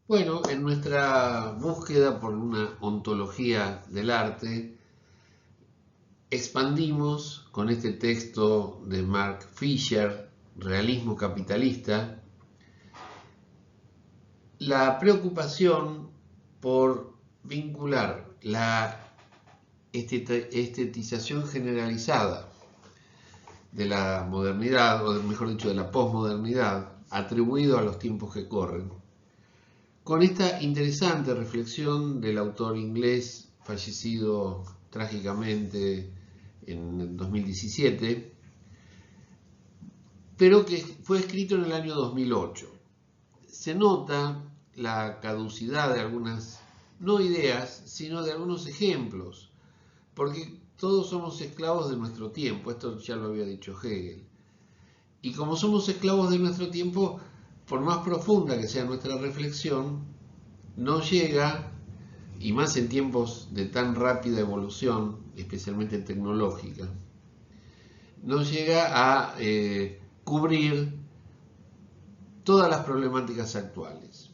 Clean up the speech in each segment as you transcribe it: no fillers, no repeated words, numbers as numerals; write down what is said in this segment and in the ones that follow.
Bueno, en nuestra búsqueda por una ontología del arte, expandimos con este texto de Mark Fisher, Realismo Capitalista, la preocupación por vincular la estetización generalizada de la modernidad, o mejor dicho, de la posmodernidad, atribuido a los tiempos que corren, con esta interesante reflexión del autor inglés fallecido trágicamente en el 2017, pero que fue escrito en el año 2008. Se nota la caducidad de algunas, no ideas, sino de algunos ejemplos, porque todos somos esclavos de nuestro tiempo, esto ya lo había dicho Hegel. Y como somos esclavos de nuestro tiempo, por más profunda que sea nuestra reflexión, no llega, y más en tiempos de tan rápida evolución, especialmente tecnológica, no llega a cubrir todas las problemáticas actuales.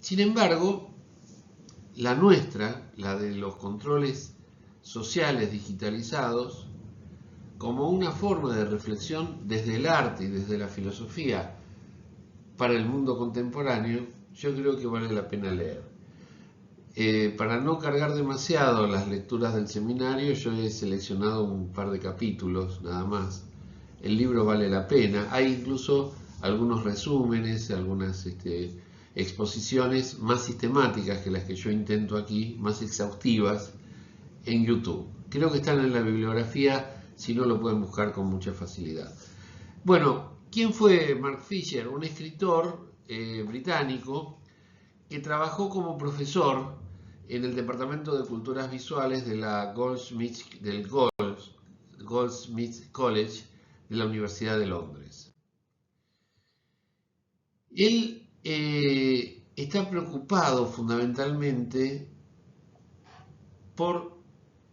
Sin embargo, la nuestra, la de los controles sociales digitalizados, como una forma de reflexión desde el arte y desde la filosofía para el mundo contemporáneo, yo creo que vale la pena leer. Para no cargar demasiado las lecturas del seminario, yo he seleccionado un par de capítulos nada más. El libro vale la pena. Hay incluso algunos resúmenes, algunas exposiciones más sistemáticas que las que yo intento aquí, más exhaustivas, en YouTube. Creo que están en la bibliografía, si no lo pueden buscar con mucha facilidad. Bueno, ¿quién fue Mark Fisher? Un escritor británico que trabajó como profesor en el Departamento de Culturas Visuales de la Goldsmiths College de la Universidad de Londres. Él está preocupado fundamentalmente por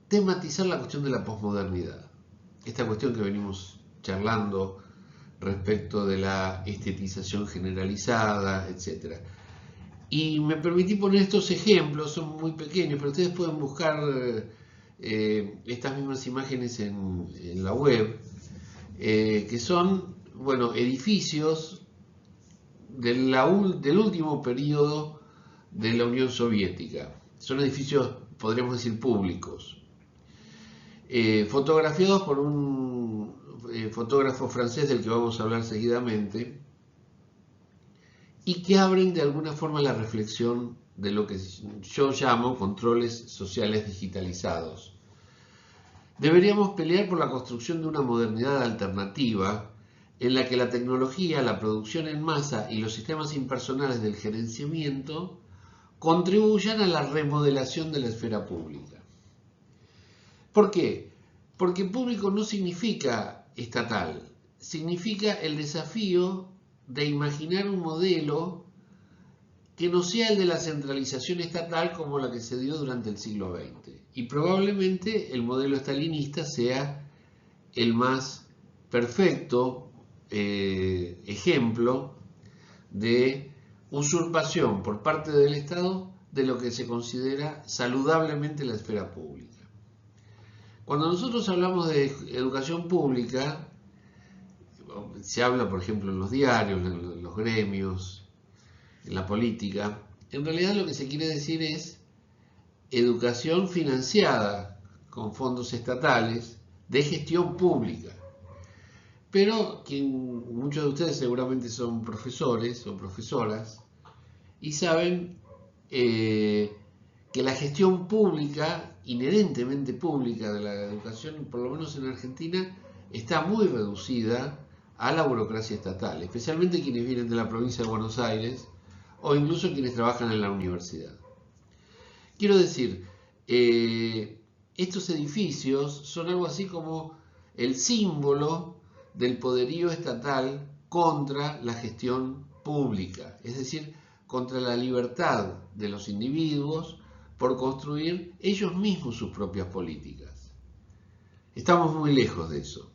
tematizar la cuestión de la posmodernidad. Esta cuestión que venimos charlando respecto de la estetización generalizada, etc. Y me permití poner estos ejemplos, son muy pequeños, pero ustedes pueden buscar estas mismas imágenes en la web, que son, bueno, edificios del último periodo de la Unión Soviética. Son edificios, podríamos decir, públicos, fotografiados por un fotógrafo francés del que vamos a hablar seguidamente, y que abren de alguna forma la reflexión de lo que yo llamo controles sociales digitalizados. Deberíamos pelear por la construcción de una modernidad alternativa en la que la tecnología, la producción en masa y los sistemas impersonales del gerenciamiento contribuyan a la remodelación de la esfera pública. ¿Por qué? Porque público no significa estatal, significa el desafío de imaginar un modelo que no sea el de la centralización estatal como la que se dio durante el siglo XX. Y probablemente el modelo estalinista sea el más perfecto ejemplo de usurpación por parte del Estado de lo que se considera saludablemente la esfera pública. Cuando nosotros hablamos de educación pública, se habla, por ejemplo, en los diarios, en los gremios, en la política, en realidad lo que se quiere decir es educación financiada con fondos estatales de gestión pública. Pero muchos de ustedes seguramente son profesores o profesoras y saben que la gestión pública, inherentemente pública de la educación, por lo menos en Argentina, está muy reducida a la burocracia estatal, especialmente quienes vienen de la provincia de Buenos Aires o incluso quienes trabajan en la universidad. Quiero decir, estos edificios son algo así como el símbolo del poderío estatal contra la gestión pública, es decir, contra la libertad de los individuos por construir ellos mismos sus propias políticas. Estamos muy lejos de eso,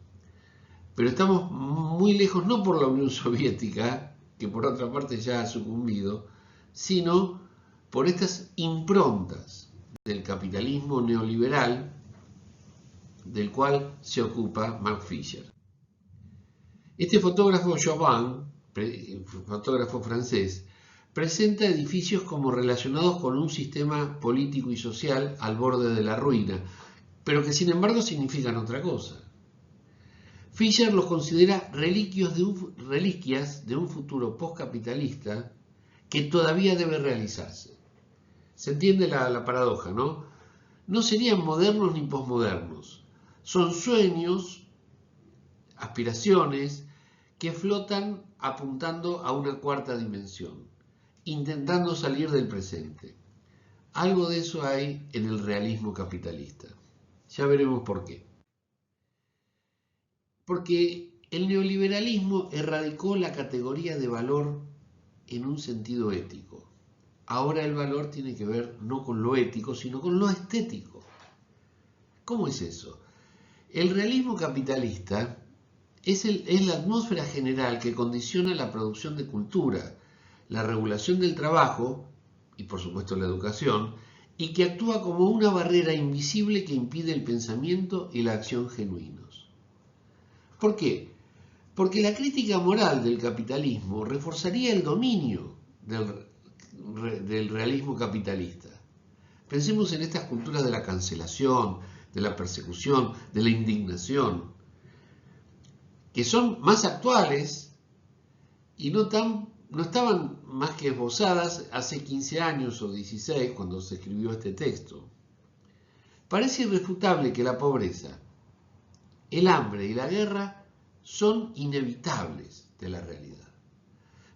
pero estamos muy lejos no por la Unión Soviética, que por otra parte ya ha sucumbido, sino por estas improntas del capitalismo neoliberal del cual se ocupa Mark Fisher. Este fotógrafo Chauvin, fotógrafo francés, presenta edificios como relacionados con un sistema político y social al borde de la ruina, pero que sin embargo significan otra cosa. Fisher los considera reliquias de un futuro postcapitalista que todavía debe realizarse. Se entiende la paradoja, ¿no? No serían modernos ni posmodernos. Son sueños, aspiraciones, que flotan apuntando a una cuarta dimensión, intentando salir del presente. Algo de eso hay en el realismo capitalista. Ya veremos por qué. Porque el neoliberalismo erradicó la categoría de valor en un sentido ético. Ahora el valor tiene que ver no con lo ético, sino con lo estético. ¿Cómo es eso? El realismo capitalista es la atmósfera general que condiciona la producción de cultura, la regulación del trabajo y por supuesto la educación, y que actúa como una barrera invisible que impide el pensamiento y la acción genuinos. ¿Por qué? Porque la crítica moral del capitalismo reforzaría el dominio del realismo capitalista. Pensemos en estas culturas de la cancelación, de la persecución, de la indignación, que son más actuales y no estaban más que esbozadas hace 15 años o 16 cuando se escribió este texto. Parece irrefutable que la pobreza, el hambre y la guerra son inevitables de la realidad,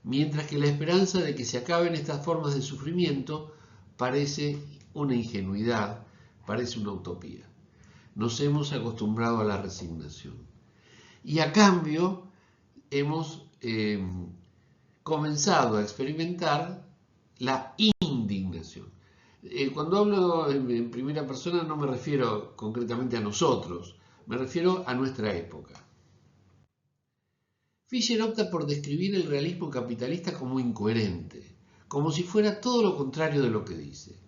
mientras que la esperanza de que se acaben estas formas de sufrimiento parece una ingenuidad, parece una utopía. Nos hemos acostumbrado a la resignación. Y a cambio hemos comenzado a experimentar la indignación. Cuando hablo en primera persona no me refiero concretamente a nosotros, me refiero a nuestra época. Fisher opta por describir el realismo capitalista como incoherente, como si fuera todo lo contrario de lo que dice.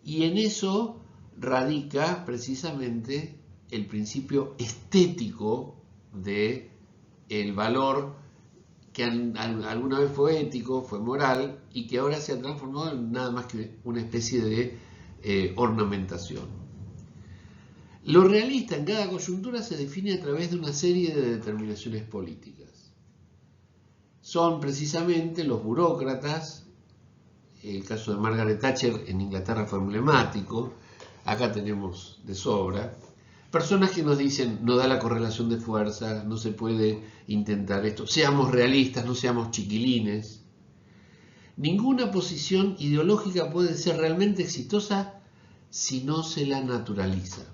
Y en eso radica precisamente el principio estético del valor que alguna vez fue ético, fue moral y que ahora se ha transformado en nada más que una especie de ornamentación. Lo realista en cada coyuntura se define a través de una serie de determinaciones políticas. Son precisamente los burócratas, el caso de Margaret Thatcher en Inglaterra fue emblemático, acá tenemos de sobra, personas que nos dicen no da la correlación de fuerzas, no se puede intentar esto, seamos realistas, no seamos chiquilines. Ninguna posición ideológica puede ser realmente exitosa si no se la naturaliza.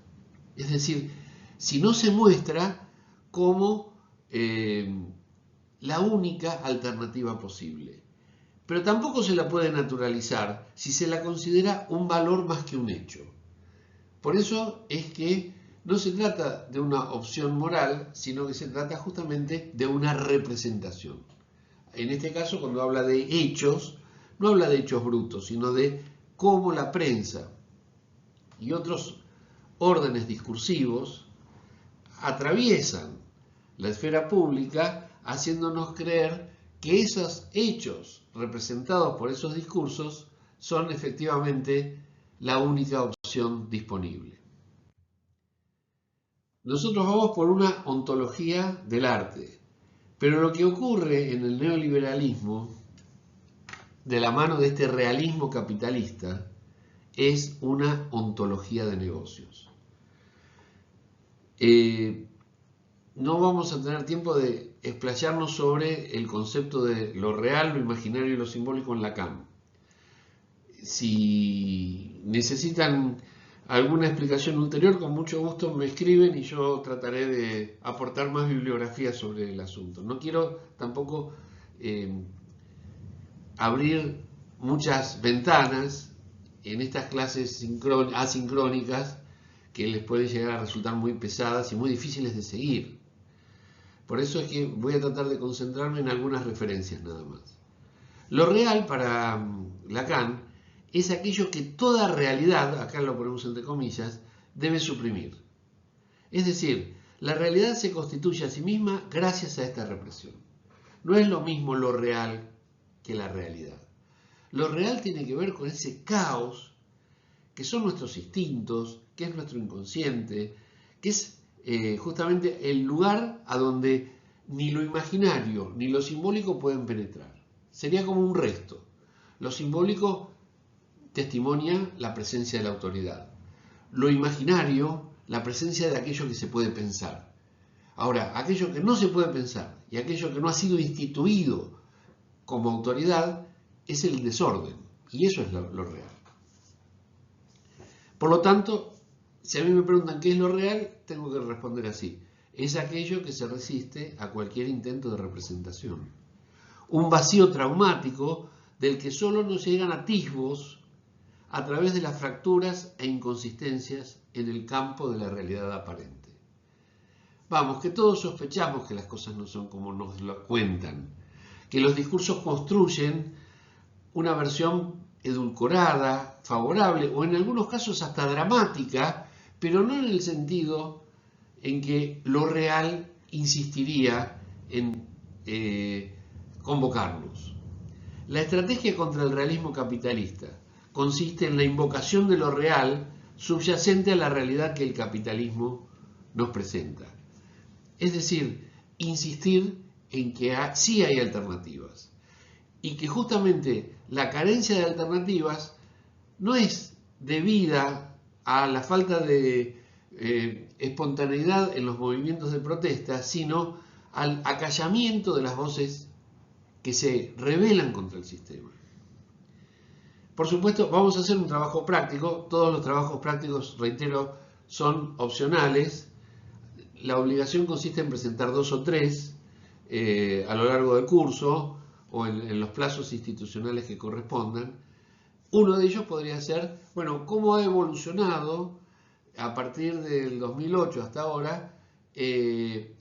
Es decir, si no se muestra como la única alternativa posible. Pero tampoco se la puede naturalizar si se la considera un valor más que un hecho. Por eso es que no se trata de una opción moral, sino que se trata justamente de una representación. En este caso, cuando habla de hechos, no habla de hechos brutos, sino de cómo la prensa y otros órdenes discursivos atraviesan la esfera pública, haciéndonos creer que esos hechos representados por esos discursos son efectivamente la única opción disponible. Nosotros vamos por una ontología del arte, pero lo que ocurre en el neoliberalismo, de la mano de este realismo capitalista, es una ontología de negocios. No vamos a tener tiempo de explayarnos sobre el concepto de lo real, lo imaginario y lo simbólico en Lacan. Si necesitan alguna explicación ulterior, con mucho gusto me escriben y yo trataré de aportar más bibliografía sobre el asunto. No quiero tampoco abrir muchas ventanas en estas clases asincrónicas que les pueden llegar a resultar muy pesadas y muy difíciles de seguir. Por eso es que voy a tratar de concentrarme en algunas referencias nada más. Lo real para Lacan es aquello que toda realidad, acá lo ponemos entre comillas, debe suprimir. Es decir, la realidad se constituye a sí misma gracias a esta represión. No es lo mismo lo real que la realidad. Lo real tiene que ver con ese caos que son nuestros instintos, que es nuestro inconsciente, que es justamente el lugar a donde ni lo imaginario ni lo simbólico pueden penetrar. Sería como un resto. Lo simbólico testimonia la presencia de la autoridad. Lo imaginario, la presencia de aquello que se puede pensar. Ahora, aquello que no se puede pensar y aquello que no ha sido instituido como autoridad es el desorden. Y eso es lo real. Por lo tanto, si a mí me preguntan qué es lo real, tengo que responder así. Es aquello que se resiste a cualquier intento de representación. Un vacío traumático del que solo nos llegan atisbos a través de las fracturas e inconsistencias en el campo de la realidad aparente. Vamos, que todos sospechamos que las cosas no son como nos lo cuentan, que los discursos construyen una versión edulcorada, favorable o en algunos casos hasta dramática, pero no en el sentido en que lo real insistiría en convocarnos. La estrategia contra el realismo capitalista consiste en la invocación de lo real subyacente a la realidad que el capitalismo nos presenta. Es decir, insistir en que sí hay alternativas y que justamente la carencia de alternativas no es debida a la falta de espontaneidad en los movimientos de protesta, sino al acallamiento de las voces que se rebelan contra el sistema. Por supuesto, vamos a hacer un trabajo práctico. Todos los trabajos prácticos, reitero, son opcionales. La obligación consiste en presentar 2 o 3 a lo largo del curso o en los plazos institucionales que correspondan. Uno de ellos podría ser, bueno, cómo ha evolucionado a partir del 2008 hasta ahora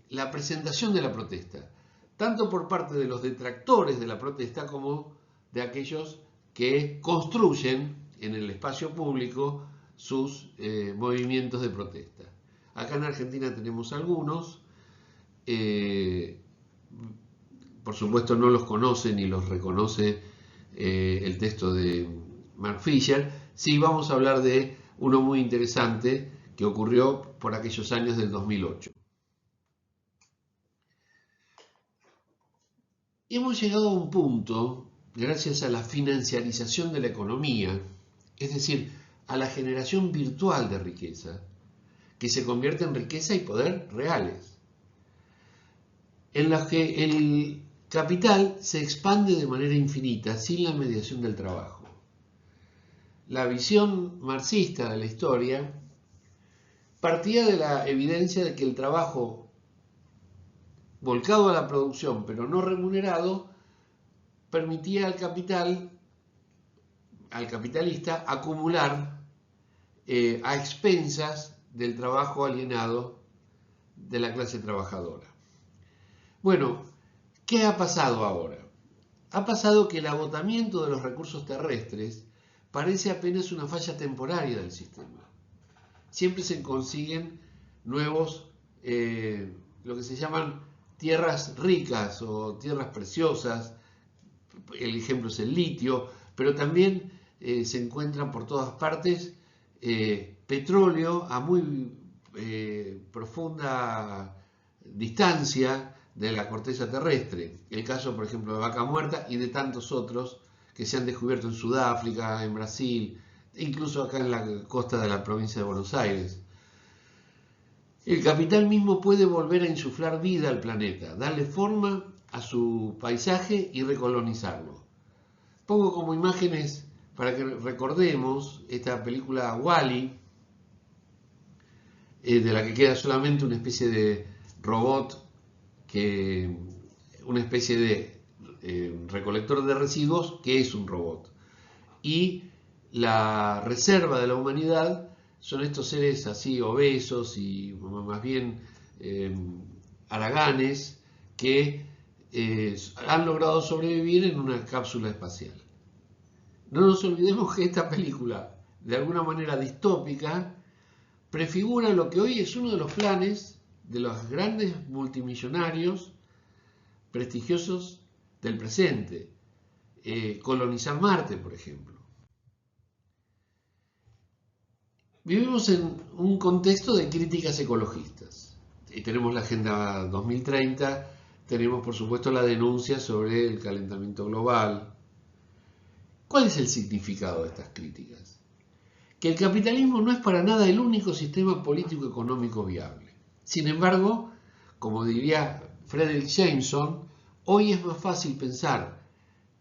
la presentación de la protesta, tanto por parte de los detractores de la protesta como de aquellos que construyen en el espacio público sus movimientos de protesta. Acá en Argentina tenemos algunos, por supuesto no los conoce ni los reconoce el texto de Mark Fisher. Sí, vamos a hablar de uno muy interesante que ocurrió por aquellos años del 2008. Hemos llegado a un punto, gracias a la financiarización de la economía, es decir, a la generación virtual de riqueza, que se convierte en riqueza y poder reales, en la que el capital se expande de manera infinita sin la mediación del trabajo. La visión marxista de la historia partía de la evidencia de que el trabajo volcado a la producción pero no remunerado permitía al capitalista acumular a expensas del trabajo alienado de la clase trabajadora. Bueno, ¿qué ha pasado ahora? Ha pasado que el agotamiento de los recursos terrestres parece apenas una falla temporaria del sistema. Siempre se consiguen nuevos, lo que se llaman tierras ricas o tierras preciosas. El ejemplo es el litio, pero también se encuentran por todas partes petróleo a muy profunda distancia de la corteza terrestre. El caso, por ejemplo, de Vaca Muerta y de tantos otros que se han descubierto en Sudáfrica, en Brasil, incluso acá en la costa de la provincia de Buenos Aires. El capital mismo puede volver a insuflar vida al planeta, darle forma a su paisaje y recolonizarlo. Pongo como imágenes para que recordemos esta película Wall-E, de la que queda solamente una especie de robot, una especie de recolector de residuos que es un robot. Y la reserva de la humanidad son estos seres así obesos y más bien haraganes que han logrado sobrevivir en una cápsula espacial. No nos olvidemos que esta película, de alguna manera distópica, prefigura lo que hoy es uno de los planes de los grandes multimillonarios prestigiosos del presente, colonizar Marte, por ejemplo. Vivimos en un contexto de críticas ecologistas. Y tenemos la Agenda 2030, tenemos por supuesto la denuncia sobre el calentamiento global. ¿Cuál es el significado de estas críticas? Que el capitalismo no es para nada el único sistema político-económico viable. Sin embargo, como diría Frederick Jameson, hoy es más fácil pensar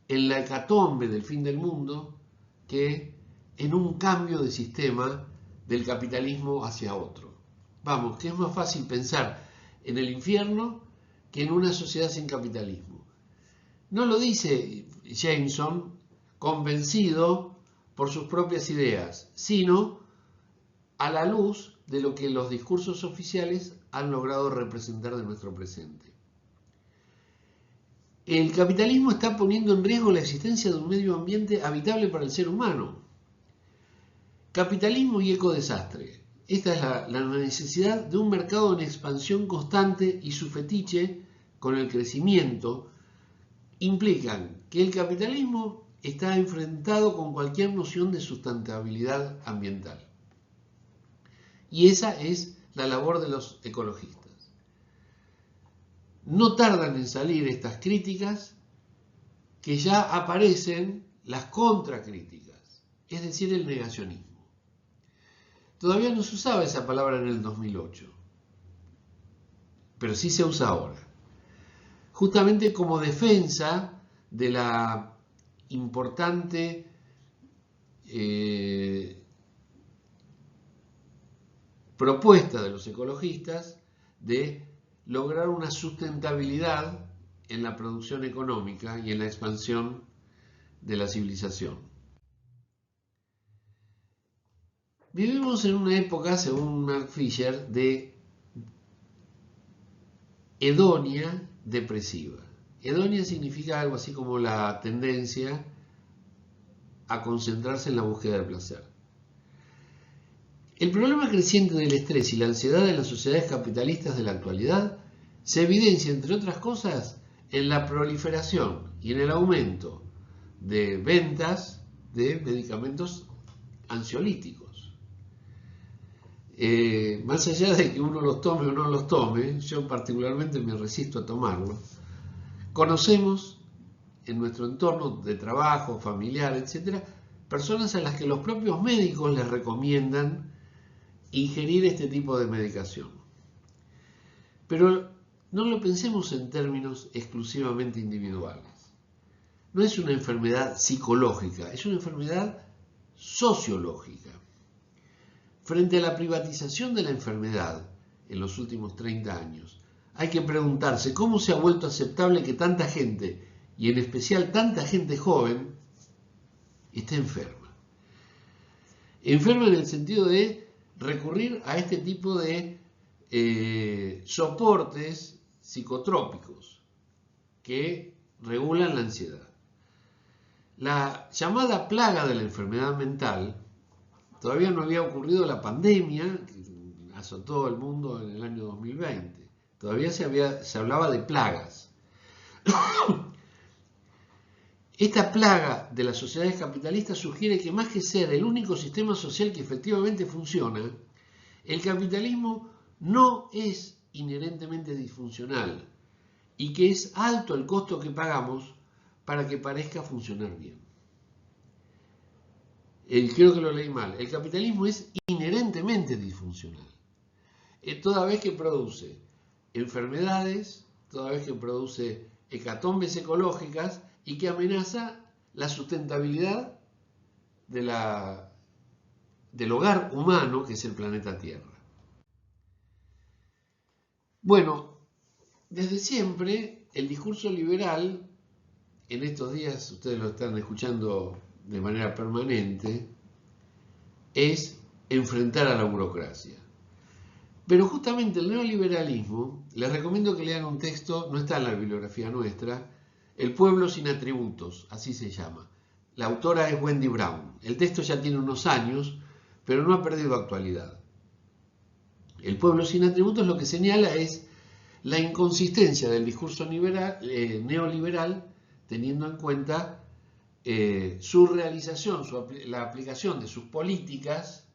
en la hecatombe del fin del mundo que en un cambio de sistema del capitalismo hacia otro. Vamos, que es más fácil pensar en el infierno que en una sociedad sin capitalismo. No lo dice Jameson convencido por sus propias ideas, sino a la luz de lo que los discursos oficiales han logrado representar de nuestro presente. El capitalismo está poniendo en riesgo la existencia de un medio ambiente habitable para el ser humano. Capitalismo y ecodesastre. Esta es la necesidad de un mercado en expansión constante y su fetiche con el crecimiento implican que el capitalismo está enfrentado con cualquier noción de sustentabilidad ambiental. Y esa es la labor de los ecologistas. No tardan en salir estas críticas, que ya aparecen las contracríticas, es decir, el negacionismo. Todavía no se usaba esa palabra en el 2008, pero sí se usa ahora. Justamente como defensa de la importante propuesta de los ecologistas de lograr una sustentabilidad en la producción económica y en la expansión de la civilización. Vivimos en una época, según Mark Fisher, de hedonia depresiva. Hedonia significa algo así como la tendencia a concentrarse en la búsqueda del placer. El problema creciente del estrés y la ansiedad en las sociedades capitalistas de la actualidad se evidencia, entre otras cosas, en la proliferación y en el aumento de ventas de medicamentos ansiolíticos. Más allá de que uno los tome o no los tome, yo particularmente me resisto a tomarlos, conocemos en nuestro entorno de trabajo, familiar, etc., personas a las que los propios médicos les recomiendan ingerir este tipo de medicación. Pero no lo pensemos en términos exclusivamente individuales. No es una enfermedad psicológica, es una enfermedad sociológica. Frente a la privatización de la enfermedad en los últimos 30 años, hay que preguntarse cómo se ha vuelto aceptable que tanta gente, y en especial tanta gente joven, esté enferma. Enferma en el sentido de recurrir a este tipo de soportes psicotrópicos que regulan la ansiedad. La llamada plaga de la enfermedad mental, todavía no había ocurrido la pandemia que azotó el mundo en el año 2020. Todavía se hablaba de plagas. Esta plaga de las sociedades capitalistas sugiere que más que ser el único sistema social que efectivamente funciona, el capitalismo no es inherentemente disfuncional y que es alto el costo que pagamos para que parezca funcionar bien. Creo que lo leí mal. El capitalismo es inherentemente disfuncional. Toda vez que produce enfermedades, toda vez que produce hecatombes ecológicas y que amenaza la sustentabilidad del hogar humano que es el planeta Tierra. Bueno, desde siempre el discurso liberal, en estos días ustedes lo están escuchando de manera permanente, es enfrentar a la burocracia. Pero justamente el neoliberalismo, les recomiendo que lean un texto, no está en la bibliografía nuestra, El pueblo sin atributos, así se llama. La autora es Wendy Brown. El texto ya tiene unos años, pero no ha perdido actualidad. El pueblo sin atributos lo que señala es la inconsistencia del discurso neoliberal, teniendo en cuenta su realización, la aplicación de sus políticas,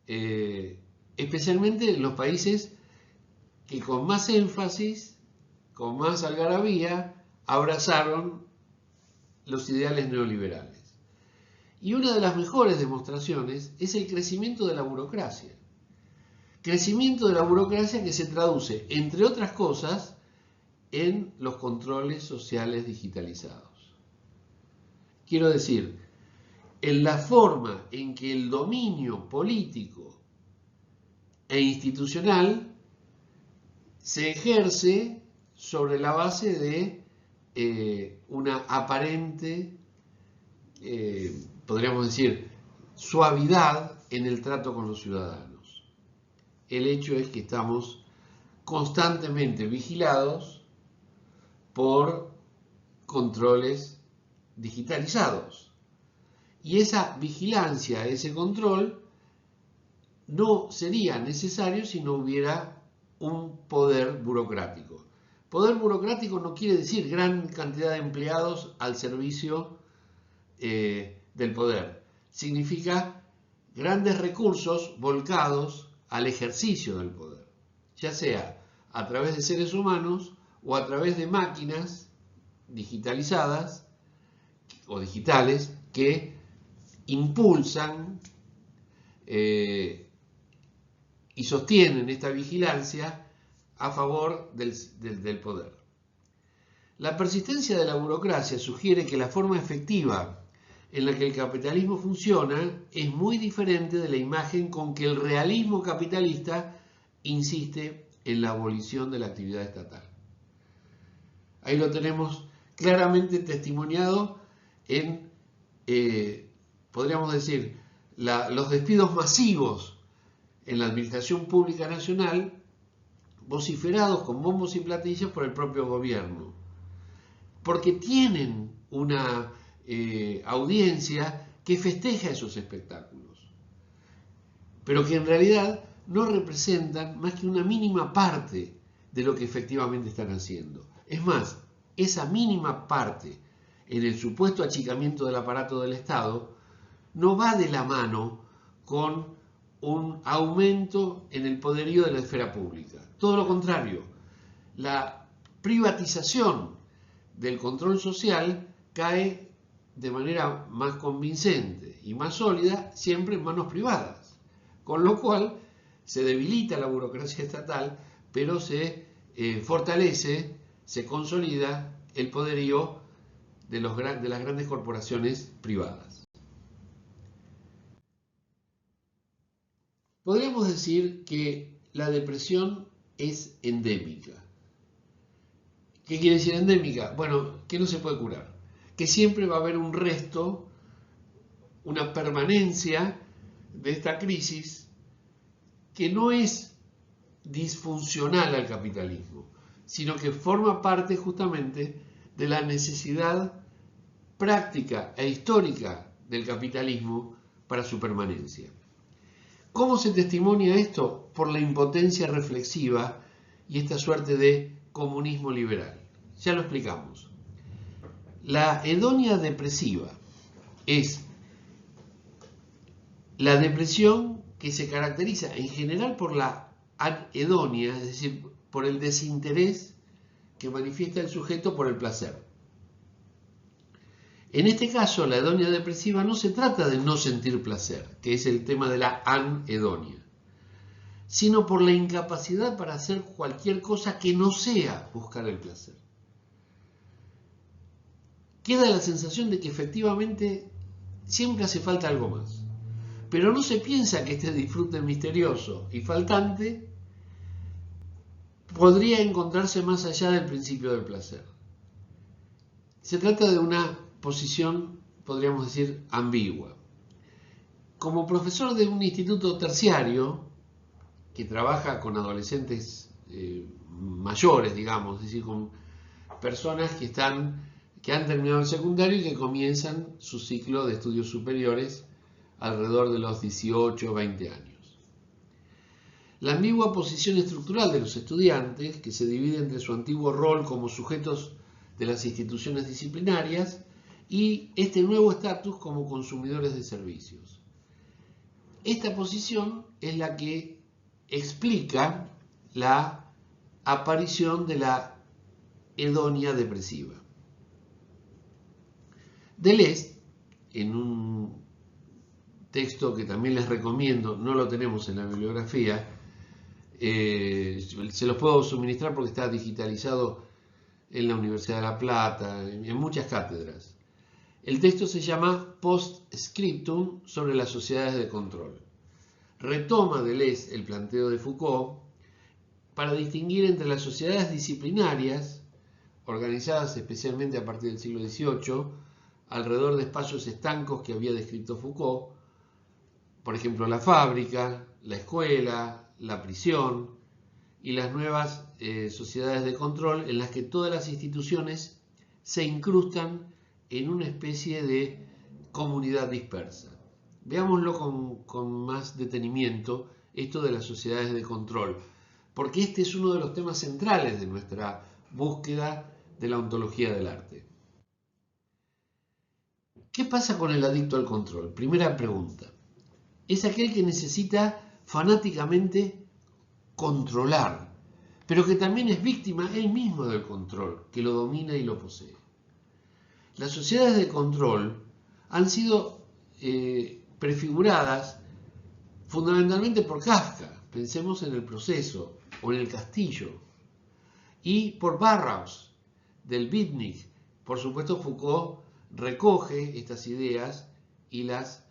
especialmente en los países que con más énfasis, con más algarabía, abrazaron los ideales neoliberales. Y una de las mejores demostraciones es el crecimiento de la burocracia. Crecimiento de la burocracia que se traduce, entre otras cosas, en los controles sociales digitalizados. Quiero decir, en la forma en que el dominio político e institucional se ejerce sobre la base de una aparente, podríamos decir, suavidad en el trato con los ciudadanos. El hecho es que estamos constantemente vigilados por controles digitalizados. Y esa vigilancia, ese control, no sería necesario si no hubiera un poder burocrático. Poder burocrático no quiere decir gran cantidad de empleados al servicio del poder. Significa grandes recursos volcados al ejercicio del poder, ya sea a través de seres humanos o a través de máquinas digitalizadas o digitales que impulsan y sostienen esta vigilancia a favor del poder. La persistencia de la burocracia sugiere que la forma efectiva en la que el capitalismo funciona es muy diferente de la imagen con que el realismo capitalista insiste en la abolición de la actividad estatal. Ahí lo tenemos claramente testimoniado en, podríamos decir, los despidos masivos en la administración pública nacional, vociferados con bombos y platillos por el propio gobierno, porque tienen una audiencia que festeja esos espectáculos, pero que en realidad no representan más que una mínima parte de lo que efectivamente están haciendo. Es más, esa mínima parte, en el supuesto achicamiento del aparato del Estado, no va de la mano con un aumento en el poderío de la esfera pública. Todo lo contrario, la privatización del control social cae de manera más convincente y más sólida siempre en manos privadas, con lo cual se debilita la burocracia estatal, pero se fortalece, se consolida el poderío de las grandes corporaciones privadas. Podríamos decir que la depresión es endémica. ¿Qué quiere decir endémica? Bueno, que no se puede curar, que siempre va a haber un resto, una permanencia de esta crisis que no es disfuncional al capitalismo, sino que forma parte justamente de la necesidad práctica e histórica del capitalismo para su permanencia. ¿Cómo se testimonia esto? Por la impotencia reflexiva y esta suerte de comunismo liberal. Ya lo explicamos. La hedonia depresiva es la depresión que se caracteriza en general por la anhedonia, es decir, por el desinterés que manifiesta el sujeto por el placer. En este caso, la hedonia depresiva no se trata de no sentir placer, que es el tema de la anhedonia, sino por la incapacidad para hacer cualquier cosa que no sea buscar el placer. Queda la sensación de que efectivamente siempre hace falta algo más, pero no se piensa que este disfrute misterioso y faltante podría encontrarse más allá del principio del placer. Se trata de una posición, podríamos decir, ambigua. Como profesor de un instituto terciario, que trabaja con adolescentes mayores, digamos, es decir, con personas que han terminado el secundario y que comienzan su ciclo de estudios superiores alrededor de los 18 o 20 años. La ambigua posición estructural de los estudiantes, que se divide entre su antiguo rol como sujetos de las instituciones disciplinarias y este nuevo estatus como consumidores de servicios. Esta posición es la que explica la aparición de la hedonia depresiva. Deleuze, en un texto que también les recomiendo, no lo tenemos en la bibliografía, se los puedo suministrar porque está digitalizado en la Universidad de La Plata, en muchas cátedras. El texto se llama Post-Scriptum sobre las sociedades de control. Retoma Deleuze el planteo de Foucault para distinguir entre las sociedades disciplinarias, organizadas especialmente a partir del siglo XVIII, alrededor de espacios estancos que había descrito Foucault, por ejemplo la fábrica, la escuela, la prisión, y las nuevas sociedades de control en las que todas las instituciones se incrustan en una especie de comunidad dispersa. Veámoslo con más detenimiento, esto de las sociedades de control, porque este es uno de los temas centrales de nuestra búsqueda de la ontología del arte. ¿Qué pasa con el adicto al control? Primera pregunta. Es aquel que necesita fanáticamente controlar, pero que también es víctima él mismo del control, que lo domina y lo posee. Las sociedades de control han sido prefiguradas fundamentalmente por Kafka, pensemos en El Proceso o en El Castillo, y por Burroughs, del Beatnik. Por supuesto, Foucault recoge estas ideas y las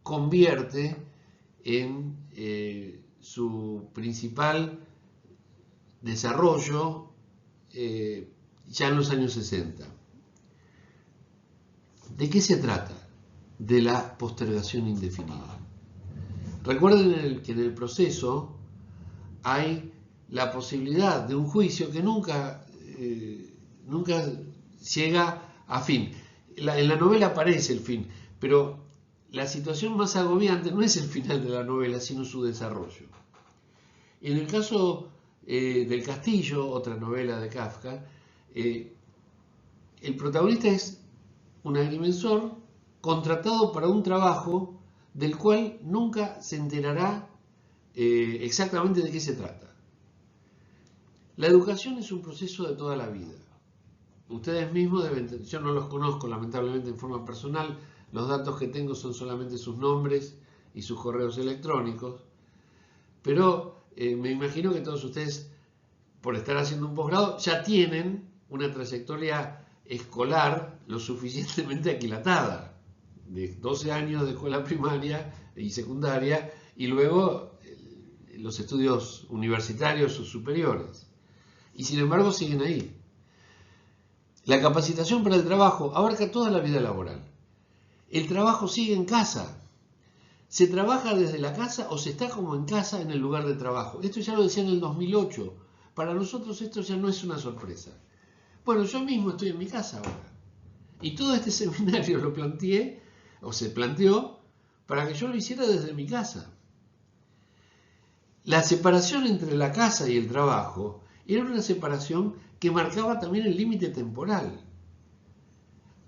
convierte en su principal desarrollo ya en los años 60. ¿De qué se trata? De la postergación indefinida. Recuerden que en el Proceso hay la posibilidad de un juicio que nunca llega a fin. En la novela aparece el fin, pero la situación más agobiante no es el final de la novela, sino su desarrollo. En el caso del Castillo, otra novela de Kafka, el protagonista es un agrimensor contratado para un trabajo del cual nunca se enterará exactamente de qué se trata. La educación es un proceso de toda la vida. Ustedes mismos deben, yo no los conozco lamentablemente en forma personal, los datos que tengo son solamente sus nombres y sus correos electrónicos, pero me imagino que todos ustedes, por estar haciendo un posgrado, ya tienen una trayectoria escolar lo suficientemente aquilatada, de 12 años de escuela primaria y secundaria, y luego los estudios universitarios o superiores. Y sin embargo siguen ahí. La capacitación para el trabajo abarca toda la vida laboral. El trabajo sigue en casa. ¿Se trabaja desde la casa o se está como en casa en el lugar de trabajo? Esto ya lo decía en el 2008. Para nosotros esto ya no es una sorpresa. Bueno, yo mismo estoy en mi casa ahora. Y todo este seminario lo planteé, o se planteó, para que yo lo hiciera desde mi casa. La separación entre la casa y el trabajo era una separación que marcaba también el límite temporal.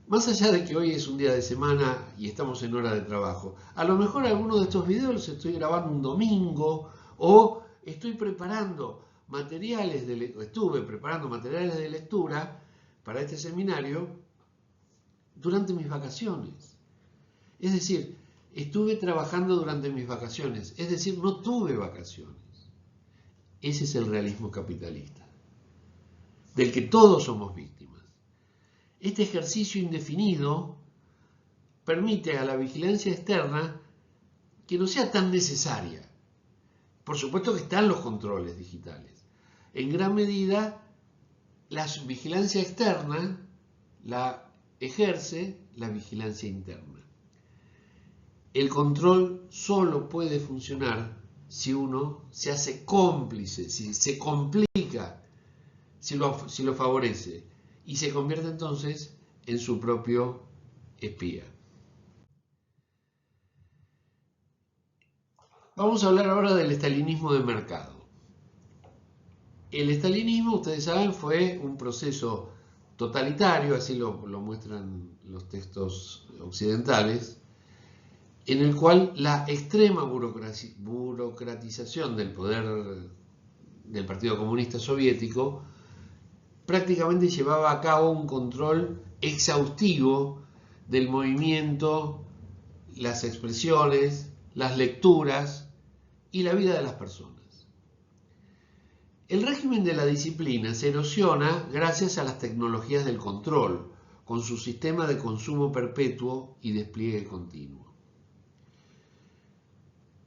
Más allá de que hoy es un día de semana y estamos en hora de trabajo, a lo mejor algunos de estos videos los estoy grabando un domingo o estoy preparando estuve preparando materiales de lectura para este seminario durante mis vacaciones. Es decir, estuve trabajando durante mis vacaciones, es decir, no tuve vacaciones. Ese es el realismo capitalista, del que todos somos víctimas. Este ejercicio indefinido permite a la vigilancia externa que no sea tan necesaria. Por supuesto que están los controles digitales. En gran medida, la vigilancia externa la ejerce la vigilancia interna. El control solo puede funcionar si uno se hace cómplice, si se complica, si lo favorece, y se convierte entonces en su propio espía. Vamos a hablar ahora del estalinismo de mercado. El estalinismo, ustedes saben, fue un proceso totalitario, así lo muestran los textos occidentales, en el cual la extrema burocratización del poder del Partido Comunista Soviético prácticamente llevaba a cabo un control exhaustivo del movimiento, las expresiones, las lecturas y la vida de las personas. El régimen de la disciplina se erosiona gracias a las tecnologías del control, con su sistema de consumo perpetuo y despliegue continuo.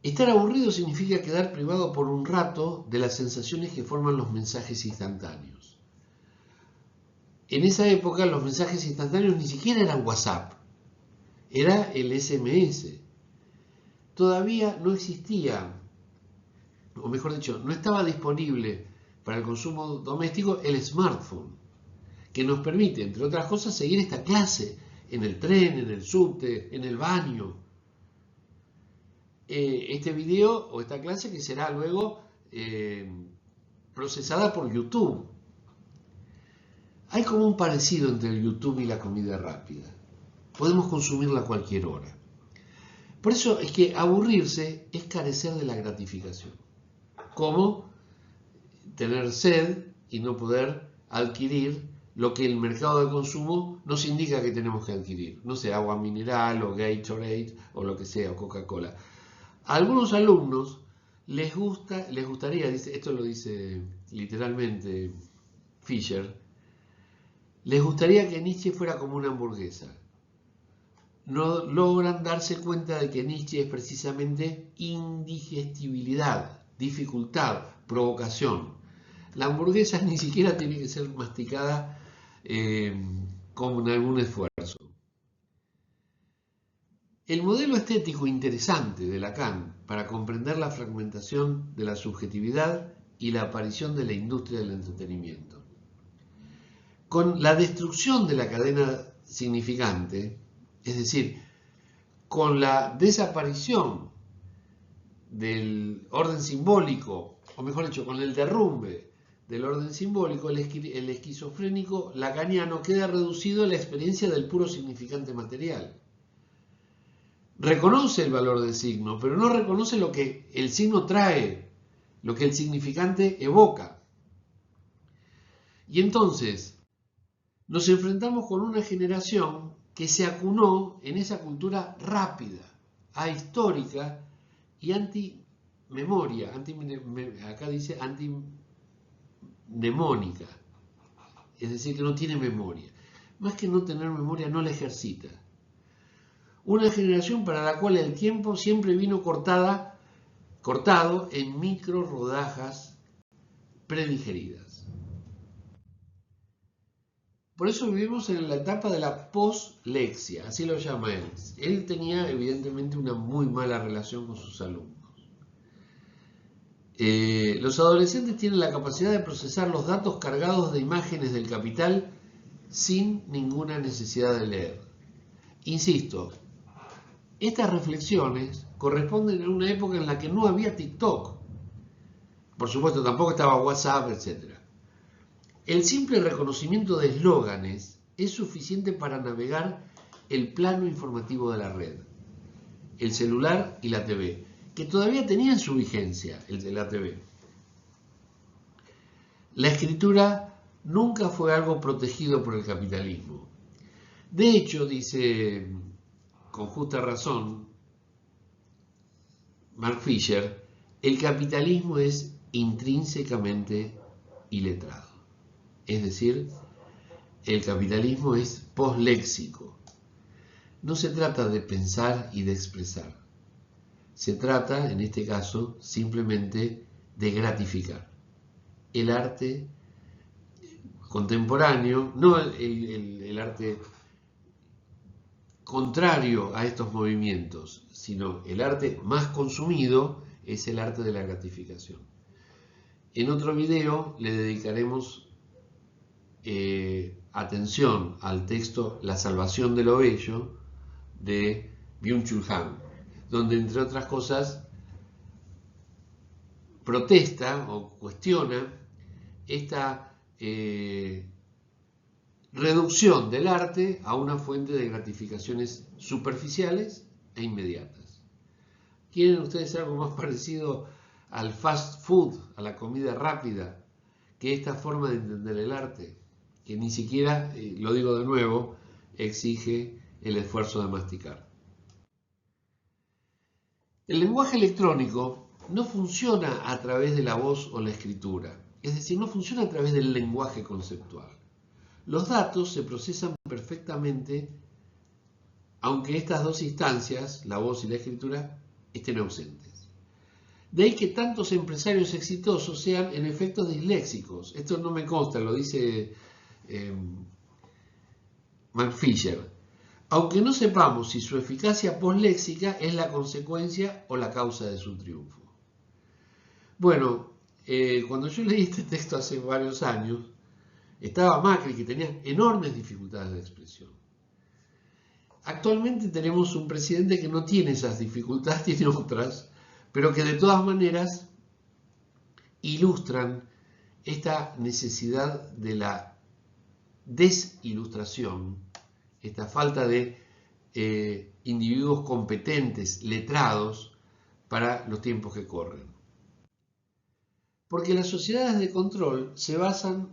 Estar aburrido significa quedar privado por un rato de las sensaciones que forman los mensajes instantáneos. En esa época los mensajes instantáneos ni siquiera eran WhatsApp, era el SMS. Todavía no existía, o mejor dicho, no estaba disponible para el consumo doméstico el smartphone, que nos permite, entre otras cosas, seguir esta clase en el tren, en el subte, en el baño. Este video o esta clase que será luego procesada por YouTube. Hay como un parecido entre el YouTube y la comida rápida. Podemos consumirla a cualquier hora. Por eso es que aburrirse es carecer de la gratificación. Como tener sed y no poder adquirir lo que el mercado de consumo nos indica que tenemos que adquirir. No sé, agua mineral o Gatorade o lo que sea, o Coca-Cola. A algunos alumnos les gustaría, esto lo dice literalmente Fisher, les gustaría que Nietzsche fuera como una hamburguesa. No logran darse cuenta de que Nietzsche es precisamente indigestibilidad, dificultad, provocación. La hamburguesa ni siquiera tiene que ser masticada con algún esfuerzo. El modelo estético interesante de Lacan para comprender la fragmentación de la subjetividad y la aparición de la industria del entretenimiento. Con la destrucción de la cadena significante, es decir, con la desaparición del orden simbólico, o mejor dicho, con el derrumbe del orden simbólico, el esquizofrénico lacaniano queda reducido a la experiencia del puro significante material. Reconoce el valor del signo, pero no reconoce lo que el signo trae, lo que el significante evoca. Y entonces nos enfrentamos con una generación que se acunó en esa cultura rápida, ahistórica y antimemoria, acá dice antimnemónica, es decir, que no tiene memoria. Más que no tener memoria, no la ejercita. Una generación para la cual el tiempo siempre vino cortado en micro rodajas predigeridas. Por eso vivimos en la etapa de la poslexia, así lo llama él. Él tenía evidentemente una muy mala relación con sus alumnos. Los adolescentes tienen la capacidad de procesar los datos cargados de imágenes del capital sin ninguna necesidad de leer. Insisto, estas reflexiones corresponden a una época en la que no había TikTok. Por supuesto, tampoco estaba WhatsApp, etc. El simple reconocimiento de eslóganes es suficiente para navegar el plano informativo de la red, el celular y la TV, que todavía tenían su vigencia, el de la TV. La escritura nunca fue algo protegido por el capitalismo. De hecho, dice con justa razón Mark Fisher, el capitalismo es intrínsecamente iletrado. Es decir, el capitalismo es posléxico. No se trata de pensar y de expresar. Se trata, en este caso, simplemente de gratificar. El arte contemporáneo, no el arte contrario a estos movimientos, sino el arte más consumido, es el arte de la gratificación. En otro video le dedicaremos atención al texto La salvación de lo bello de Byung-Chul Han, donde entre otras cosas protesta o cuestiona esta reducción del arte a una fuente de gratificaciones superficiales e inmediatas. ¿Quieren ustedes algo más parecido al fast food, a la comida rápida, que esta forma de entender el arte, que ni siquiera, lo digo de nuevo, exige el esfuerzo de masticar? El lenguaje electrónico no funciona a través de la voz o la escritura, es decir, no funciona a través del lenguaje conceptual. Los datos se procesan perfectamente, aunque estas dos instancias, la voz y la escritura, estén ausentes. De ahí que tantos empresarios exitosos sean en efecto disléxicos. Esto no me consta, lo dice Mark Fisher. Aunque no sepamos si su eficacia posléxica es la consecuencia o la causa de su triunfo. Bueno, cuando yo leí este texto hace varios años, estaba Macri, que tenía enormes dificultades de expresión. Actualmente tenemos un presidente que no tiene esas dificultades, tiene otras, pero que de todas maneras ilustran esta necesidad de la desilustración, esta falta de individuos competentes, letrados, para los tiempos que corren. Porque las sociedades de control se basan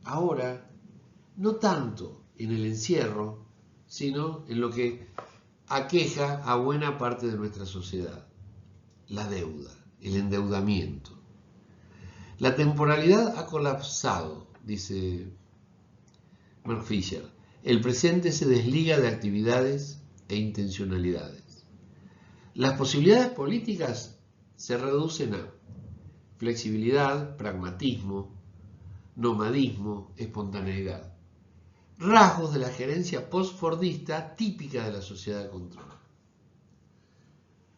ahora no tanto en el encierro, sino en lo que aqueja a buena parte de nuestra sociedad: la deuda, el endeudamiento. La temporalidad ha colapsado, dice Mark Fisher. El presente se desliga de actividades e intencionalidades. Las posibilidades políticas se reducen a flexibilidad, pragmatismo, nomadismo, espontaneidad. Rasgos de la gerencia post-fordista típica de la sociedad de control.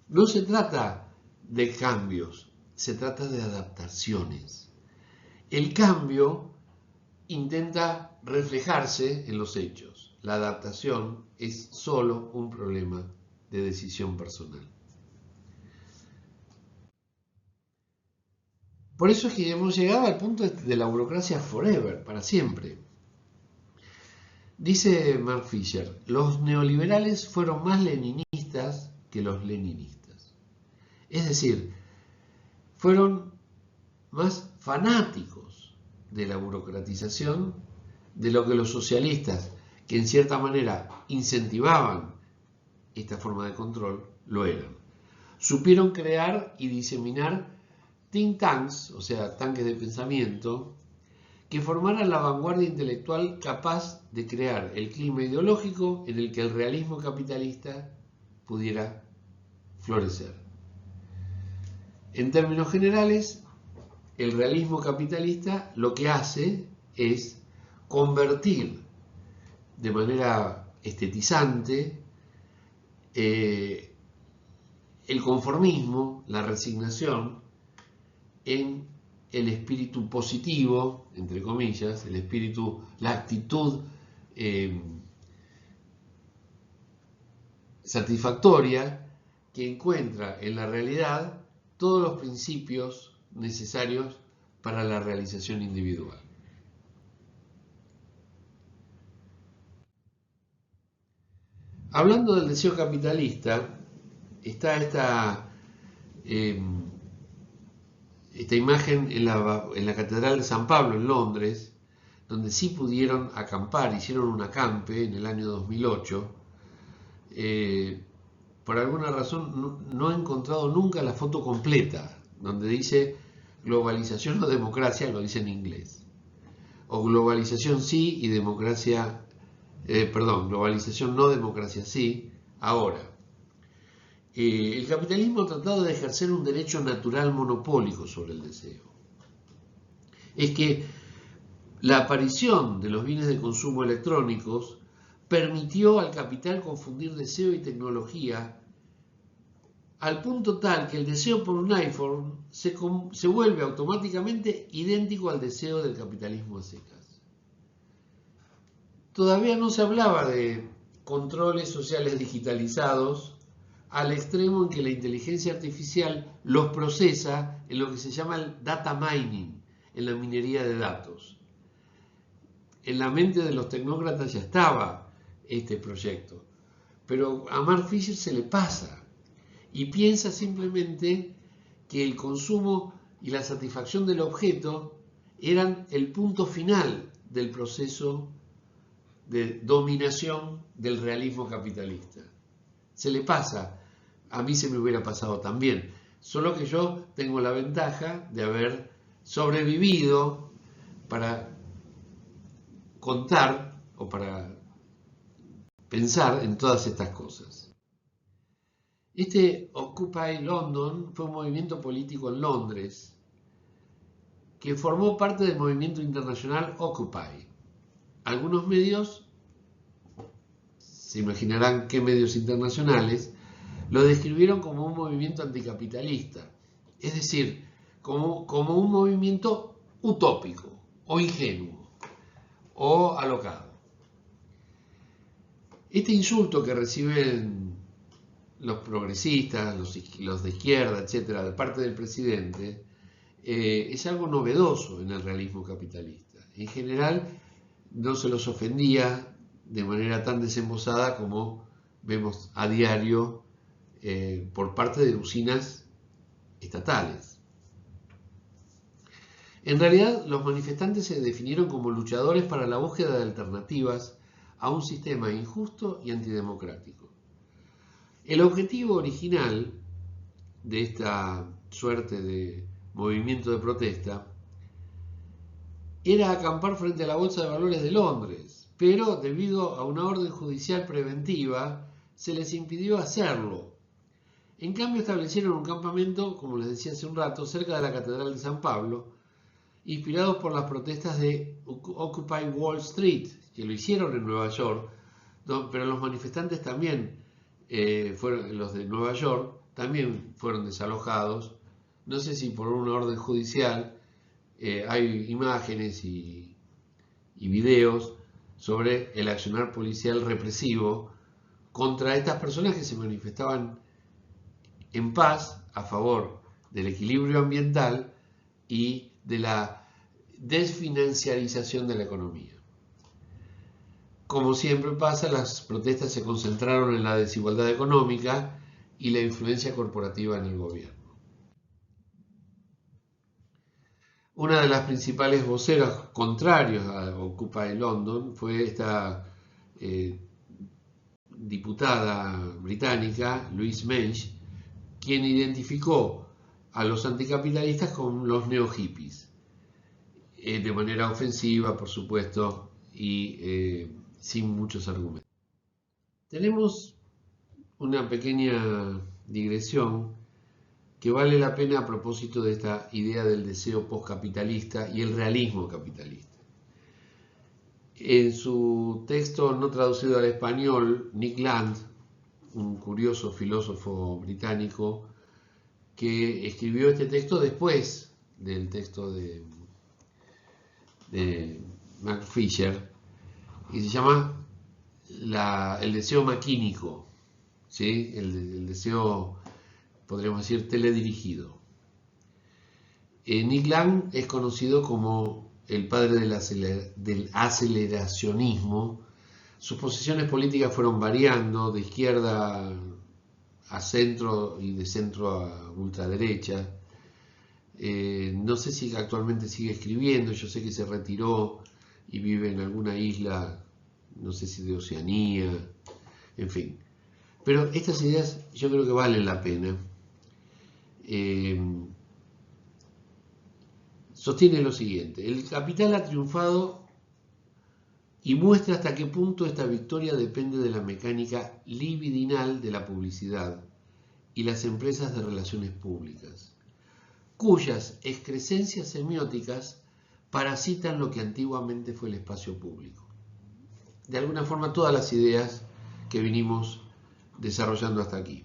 No se trata de cambios, se trata de adaptaciones. El cambio intenta reflejarse en los hechos. La adaptación es solo un problema de decisión personal. Por eso es que hemos llegado al punto de la burocracia forever, para siempre. Dice Mark Fisher, los neoliberales fueron más leninistas que los leninistas. Es decir, fueron más fanáticos de la burocratización de lo que los socialistas, que en cierta manera incentivaban esta forma de control, lo eran. Supieron crear y diseminar think tanks, o sea, tanques de pensamiento, que formaran la vanguardia intelectual capaz de crear el clima ideológico en el que el realismo capitalista pudiera florecer. En términos generales, el realismo capitalista lo que hace es convertir de manera estetizante el conformismo, la resignación, en el espíritu positivo, entre comillas, el espíritu, la actitud satisfactoria que encuentra en la realidad todos los principios necesarios para la realización individual. Hablando del deseo capitalista, está esta imagen en la Catedral de San Pablo, en Londres, donde sí pudieron acampar, hicieron un acampe en el año 2008. Por alguna razón no he encontrado nunca la foto completa, donde dice globalización o democracia, lo dice en inglés. O globalización sí y democracia, globalización no, democracia sí, ahora. El capitalismo ha tratado de ejercer un derecho natural monopólico sobre el deseo. Es que la aparición de los bienes de consumo electrónicos permitió al capital confundir deseo y tecnología al punto tal que el deseo por un iPhone se vuelve automáticamente idéntico al deseo del capitalismo a secas. Todavía no se hablaba de controles sociales digitalizados al extremo en que la inteligencia artificial los procesa en lo que se llama el data mining, en la minería de datos. En la mente de los tecnócratas ya estaba este proyecto, pero a Mark Fisher se le pasa y piensa simplemente que el consumo y la satisfacción del objeto eran el punto final del proceso de dominación del realismo capitalista. Se le pasa, a mí se me hubiera pasado también, solo que yo tengo la ventaja de haber sobrevivido para contar o para pensar en todas estas cosas. Este Occupy London fue un movimiento político en Londres que formó parte del movimiento internacional Occupy. Algunos medios, se imaginarán qué medios internacionales, lo describieron como un movimiento anticapitalista, es decir, como un movimiento utópico o ingenuo o alocado. Este insulto que reciben los progresistas, los de izquierda, etcétera, de parte del presidente, es algo novedoso en el realismo capitalista. En general, no se los ofendía de manera tan desembosada como vemos a diario por parte de usinas estatales. En realidad, los manifestantes se definieron como luchadores para la búsqueda de alternativas a un sistema injusto y antidemocrático. El objetivo original de esta suerte de movimiento de protesta era acampar frente a la Bolsa de Valores de Londres, pero debido a una orden judicial preventiva se les impidió hacerlo. En cambio establecieron un campamento, como les decía hace un rato, cerca de la Catedral de San Pablo, inspirados por las protestas de Occupy Wall Street, que lo hicieron en Nueva York, pero los manifestantes también, los de Nueva York, también fueron desalojados. No sé si por una orden judicial, hay imágenes y videos sobre el accionar policial represivo contra estas personas que se manifestaban en paz a favor del equilibrio ambiental y de la desfinanciarización de la economía. Como siempre pasa, las protestas se concentraron en la desigualdad económica y la influencia corporativa en el gobierno. Una de las principales voceras contrarios a Occupy London fue esta diputada británica, Louise Mensch, quien identificó a los anticapitalistas con los neo-hippies, de manera ofensiva, por supuesto, y sin muchos argumentos. Tenemos una pequeña digresión que vale la pena a propósito de esta idea del deseo postcapitalista y el realismo capitalista. En su texto no traducido al español, Nick Land, un curioso filósofo británico, que escribió este texto después del texto de Mark Fisher, y se llama el deseo maquínico, ¿sí? El deseo, podríamos decir, teledirigido. Nick Land es conocido como el padre del aceleracionismo. Sus posiciones políticas fueron variando de izquierda a centro y de centro a ultraderecha. No sé si actualmente sigue escribiendo, yo sé que se retiró y vive en alguna isla, no sé si de Oceanía, en fin. Pero estas ideas yo creo que valen la pena. Sostiene lo siguiente: el capital ha triunfado y muestra hasta qué punto esta victoria depende de la mecánica libidinal de la publicidad y las empresas de relaciones públicas, cuyas excrescencias semióticas parasitan lo que antiguamente fue el espacio público. De alguna forma, todas las ideas que vinimos desarrollando hasta aquí.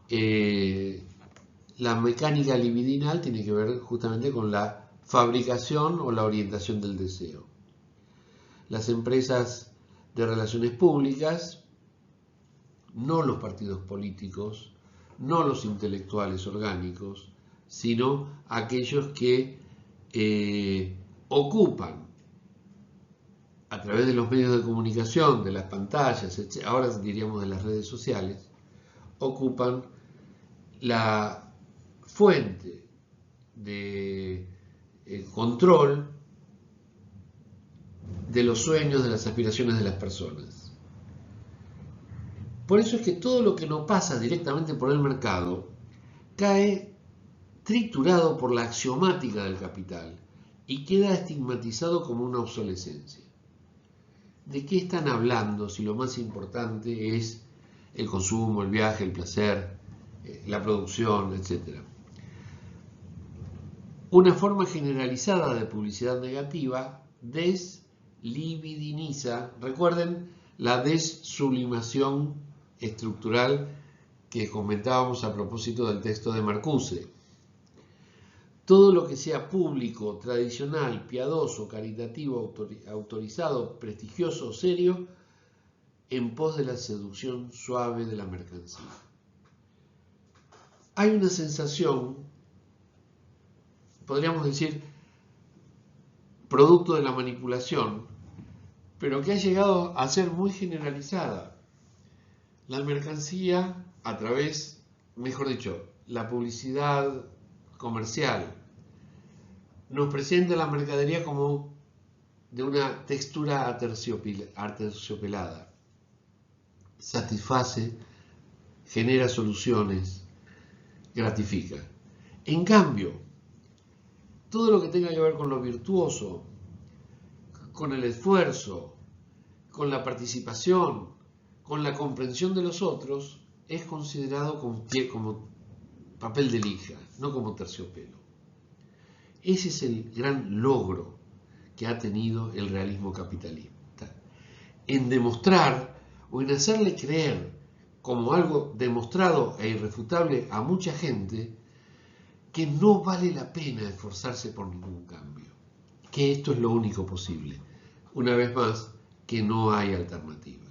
la mecánica libidinal tiene que ver justamente con la fabricación o la orientación del deseo. Las empresas de relaciones públicas, no los partidos políticos, no los intelectuales orgánicos, sino aquellos que ocupan a través de los medios de comunicación, de las pantallas, ahora diríamos de las redes sociales, ocupan la fuente de control de los sueños, de las aspiraciones de las personas. Por eso es que todo lo que no pasa directamente por el mercado cae triturado por la axiomática del capital y queda estigmatizado como una obsolescencia. ¿De qué están hablando si lo más importante es el consumo, el viaje, el placer, la producción, etcétera? Una forma generalizada de publicidad negativa deslibidiniza, recuerden la desublimación estructural que comentábamos a propósito del texto de Marcuse. Todo lo que sea público, tradicional, piadoso, caritativo, autorizado, prestigioso, serio, en pos de la seducción suave de la mercancía. Hay una sensación, podríamos decir, producto de la manipulación, pero que ha llegado a ser muy generalizada. La mercancía a través, mejor dicho, la publicidad comercial nos presenta la mercadería como de una textura aterciopelada. Satisface, genera soluciones, gratifica. En cambio, todo lo que tenga que ver con lo virtuoso, con el esfuerzo, con la participación, con la comprensión de los otros, es considerado como papel de lija, no como terciopelo. Ese es el gran logro que ha tenido el realismo capitalista, en demostrar o en hacerle creer como algo demostrado e irrefutable a mucha gente que no vale la pena esforzarse por ningún cambio, que esto es lo único posible. Una vez más, que no hay alternativa.